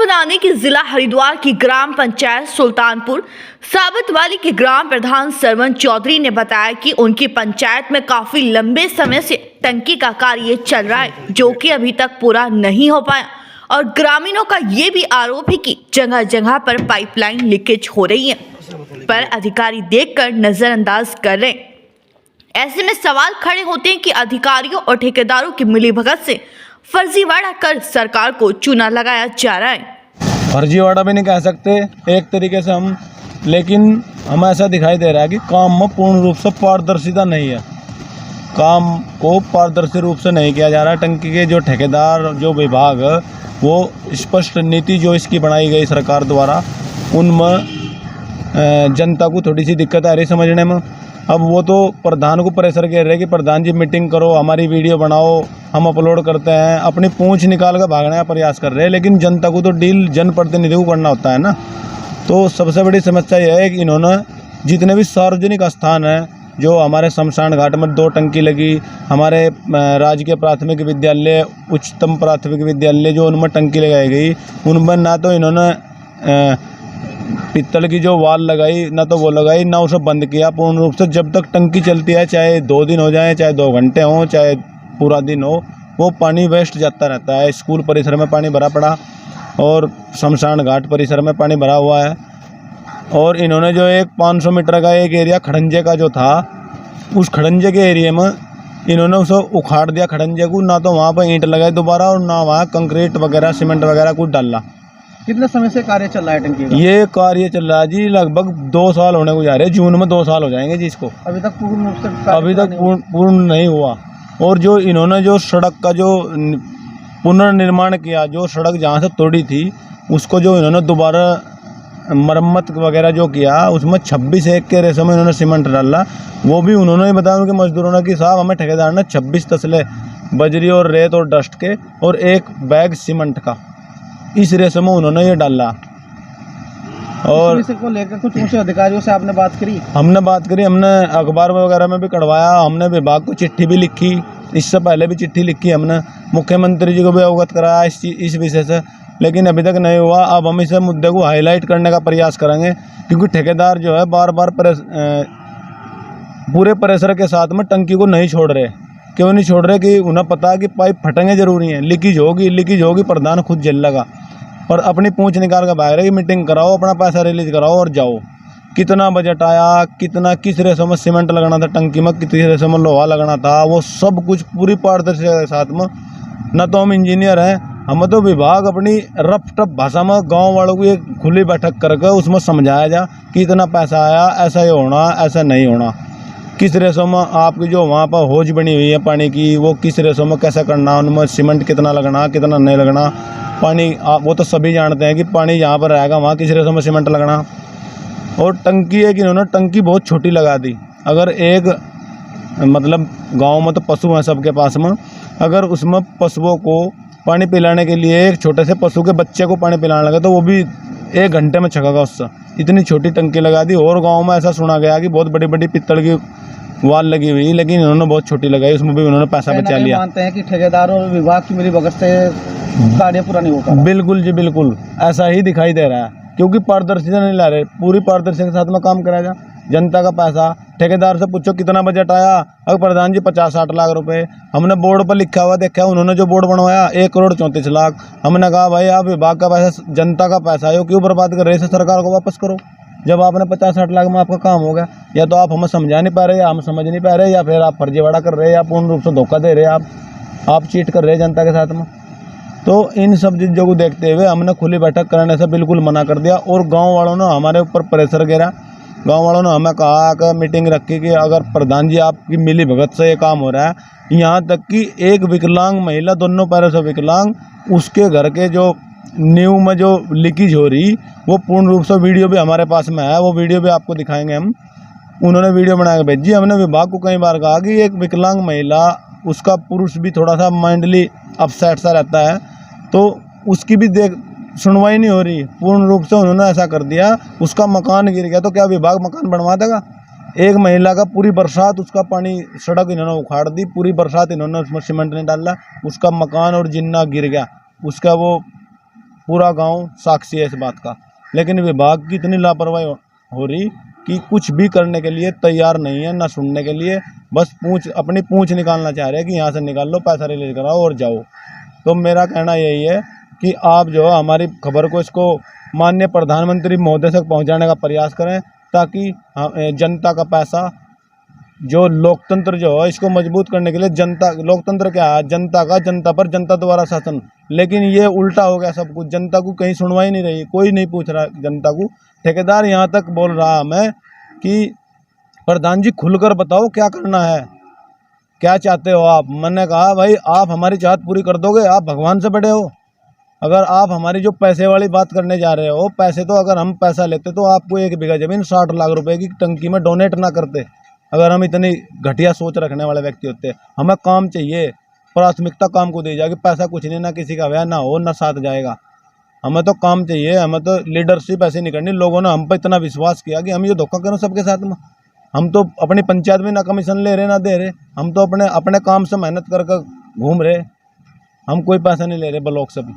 बता दें कि जिला हरिद्वार की ग्राम पंचायत सुल्तानपुर साबतवाली के ग्राम प्रधान सरवन चौधरी ने बताया कि उनकी पंचायत में काफी लंबे समय से टंकी का कार्य चल रहा है, जो कि अभी तक पूरा नहीं हो पाया और ग्रामीणों का ये भी आरोप है कि जगह जगह पर पाइपलाइन लीकेज हो रही है, पर अधिकारी देखकर नजरअंदाज कर रहे हैं। ऐसे में सवाल खड़े होते हैं कि अधिकारियों और ठेकेदारों की मिलीभगत से फर्जीवाड़ा कर सरकार को चूना लगाया जा रहा है। फर्जीवाड़ा भी नहीं कह सकते एक तरीके से हम, लेकिन हमें ऐसा दिखाई दे रहा है कि काम में पूर्ण रूप से पारदर्शिता नहीं है। काम को पारदर्शी रूप से नहीं किया जा रहा है। टंकी के जो ठेकेदार, जो विभाग, वो स्पष्ट नीति जो इसकी बनाई गई सरकार द्वारा, उनमें जनता को थोड़ी सी दिक्कत आ रही समझने में। अब वो तो प्रधान को प्रेशर कह रहे हैं कि प्रधान जी मीटिंग करो, हमारी वीडियो बनाओ, हम अपलोड करते हैं, अपनी पूंछ निकाल कर भागने का प्रयास कर रहे हैं, लेकिन जनता को तो डील जनप्रतिनिधि को करना होता है ना। तो सबसे बड़ी समस्या यह है कि इन्होंने जितने भी सार्वजनिक स्थान हैं, जो हमारे शमशान घाट में 2 टंकी लगी, हमारे राजकीय प्राथमिक विद्यालय, उच्चतम प्राथमिक विद्यालय जो उनमें टंकी लगाई गई, उनमें ना तो इन्होंने पित्तल की जो वाल लगाई, ना तो वो लगाई, ना उसे बंद किया पूर्ण रूप से। जब तक टंकी चलती है, चाहे 2 दिन हो जाए, चाहे 2 घंटे हों, चाहे पूरा दिन हो, वो पानी वेस्ट जाता रहता है। स्कूल परिसर में पानी भरा पड़ा और शमशान घाट परिसर में पानी भरा हुआ है। और इन्होंने जो एक 500 मीटर का एक एरिया खड़ंजे का जो था, उस खड़ंजे के एरिया में इन्होंने उसे उखाड़ दिया खड़ंजे को, ना तो वहाँ पर ईंट लगाई दोबारा और ना वहाँ कंक्रीट वगैरह सीमेंट वगैरह कुछ डाला। कितने समय से कार्य चल रहा है टंकी का? ये कार्य चल रहा है जी, लगभग 2 साल होने को जा रहे हैं। जून में 2 साल हो जाएंगे जी इसको। अभी तक पूर्ण रूप से पूर्ण नहीं हुआ। और जो इन्होंने जो सड़क का जो पुनर्निर्माण किया, जो सड़क जहाँ से तोड़ी थी, उसको जो इन्होंने दोबारा मरम्मत वगैरह जो किया, उसमें 26 एक के रेशो में इन्होंने सीमेंट डाला। वो भी उन्होंने ही बताया उनके मजदूरों ने कि साहब हमें ठेकेदार ने 26 तसले बजरी और रेत और डस्ट के और 1 बैग सीमेंट का, इस रेशो में उन्होंने ये डाला। और इसको लेकर कुछ ऊंचे अधिकारियों से आपने बात करी? हमने बात करी, हमने अखबार वगैरह में भी कढ़वाया, हमने विभाग को चिट्ठी भी लिखी, इससे पहले भी चिट्ठी लिखी, हमने मुख्यमंत्री जी को भी अवगत कराया इस विषय से, लेकिन अभी तक नहीं हुआ। अब हम इस मुद्दे को हाईलाइट करने का प्रयास करेंगे, क्योंकि ठेकेदार जो है बार बार पूरे प्रेशर के साथ में टंकी को नहीं छोड़ रहे। क्यों नहीं छोड़ रहे? कि उन्हें पता है कि पाइप फटेंगे जरूरी है, लीकेज होगी, प्रधान खुद झेल लगा, और अपनी पूंछ निकाल कर भाग रहे कि मीटिंग कराओ, अपना पैसा रिलीज कराओ और जाओ। कितना बजट आया, किस रेशो में सीमेंट लगाना था टंकी में, किस रेशो में लोहा लगाना था, वो सब कुछ पूरी पारदर्शिता के साथ में। न तो हम इंजीनियर हैं, हमें तो विभाग अपनी रफ टफ भाषा में गाँव वालों को एक खुली बैठक करके उसमें समझाया जा कि इतना पैसा आया, ऐसा ही होना, ऐसा नहीं होना। किस रेशो में आपकी जो वहाँ पर हौज बनी हुई है पानी की, वो किस रेशो में कैसे करना, उनमें सीमेंट कितना लगना, कितना नहीं लगना, पानी वो तो सभी जानते हैं कि पानी जहाँ पर रहेगा वहाँ किस रेशो में सीमेंट लगना। और टंकी है कि इन्होंने टंकी बहुत छोटी लगा दी। अगर एक मतलब गांव में तो पशु हैं सबके पास में, अगर उसमें पशुओं को पानी पिलाने के लिए एक छोटे से पशु के बच्चे को पानी पिलाने लगा तो वो भी 1 घंटे में छकेगा उससे। इतनी छोटी टंकी लगा दी। और गाँव में ऐसा सुना गया कि बहुत बड़ी बड़ी पित्तल की वाल लगी हुई, लेकिन इन्होंने बहुत छोटी लगाई, उसमें भी उन्होंने पैसा बचा लिया। मानते हैं कि ठेकेदार और विभाग की मिलीभगत से कार्य पूरा नहीं होगा। बिल्कुल जी, बिल्कुल ऐसा ही दिखाई दे रहा है, क्योंकि पारदर्शिता नहीं ला रहे। पूरी पारदर्शिता के साथ में काम कराया जा। जनता का पैसा, ठेकेदार से पूछो कितना बजट आया, अगर प्रधान जी 50-60 लाख रुपए, हमने बोर्ड पर लिखा हुआ देखा, उन्होंने जो बोर्ड बनवाया 1,34,00,000। हमने कहा भाई आप विभाग का पैसा, जनता का पैसा है, वो क्यों बर्बाद कर रहे हैं? सरकार को वापस करो। जब आपने 50-60 लाख में आपका काम हो गया, या तो आप हमें समझा नहीं पा रहे, या हम समझ नहीं पा रहे, या फिर आप फर्जीवाड़ा कर रहे हैं, या पूर्ण रूप से धोखा दे रहे हैं, आप चीट कर रहे हैं जनता के साथ में। तो इन सब चीज़ों को देखते हुए हमने खुली बैठक कराने से बिल्कुल मना कर दिया। और गांव वालों ने हमारे ऊपर प्रेशर गिरा। गांव वालों ने हमें कहा कि मीटिंग रखी कि अगर प्रधान जी आपकी मिली भगत से ये काम हो रहा है, यहाँ तक कि एक विकलांग महिला, दोनों पैरों से विकलांग, उसके घर के जो नींव में जो लीकेज हो रही, वो पूर्ण रूप से वीडियो भी हमारे पास में है, वो वीडियो भी आपको दिखाएंगे हम। उन्होंने वीडियो बना के भेजी। हमने विभाग को कई बार कहा कि एक विकलांग महिला, उसका पुरुष भी थोड़ा सा माइंडली अपसेट सा रहता है, तो उसकी भी सुनवाई नहीं हो रही। पूर्ण रूप से उन्होंने ऐसा कर दिया, उसका मकान गिर गया तो क्या विभाग मकान बनवा देगा? एक महिला का पूरी बरसात, उसका पानी, सड़क इन्होंने उखाड़ दी, पूरी बरसात इन्होंने उसमें सीमेंट नहीं डाला, उसका मकान और जिन्ना गिर गया, उसका वो पूरा गांव साक्षी है इस बात का। लेकिन विभाग की इतनी लापरवाही हो रही कि कुछ भी करने के लिए तैयार नहीं है, ना सुनने के लिए, बस अपनी पूंछ निकालना चाह रहे हैं कि यहाँ से निकाल लो, पैसा रिलीज कराओ और जाओ। तो मेरा कहना यही है कि आप जो है हमारी खबर को इसको माननीय प्रधानमंत्री महोदय तक पहुँचाने का प्रयास करें, ताकि जनता का पैसा, जो लोकतंत्र जो है इसको मजबूत करने के लिए, जनता, लोकतंत्र क्या है, जनता का, जनता पर जनता द्वारा शासन, लेकिन ये उल्टा हो गया सब कुछ। जनता को कहीं सुनवाई नहीं रही, कोई नहीं पूछ रहा जनता को। ठेकेदार यहाँ तक बोल रहा हमें कि प्रधान जी खुलकर बताओ क्या करना है, क्या चाहते हो आप। मैंने कहा भाई आप हमारी चाहत पूरी कर दोगे, आप भगवान से बड़े हो। अगर आप हमारी जो पैसे वाली बात करने जा रहे हो, पैसे तो अगर हम पैसा लेते तो आपको 1 बीघा जमीन 60 लाख रुपए की टंकी में डोनेट ना करते। अगर हम इतनी घटिया सोच रखने वाले व्यक्ति होते। हमें काम चाहिए, प्राथमिकता काम को दी जाएगी, पैसा कुछ नहीं, ना किसी का ब्याह ना हो ना साथ जाएगा। हमें तो काम चाहिए, हमें तो लीडरशिप ऐसी नहीं करनी। लोगों ने हम पर इतना विश्वास किया कि हम ये धोखा करें सबके साथ में। हम तो अपनी पंचायत में ना कमीशन ले रहे ना दे रहे, हम तो अपने काम से मेहनत कर घूम रहे, हम कोई पैसा नहीं ले रहे ब्लॉक से भी।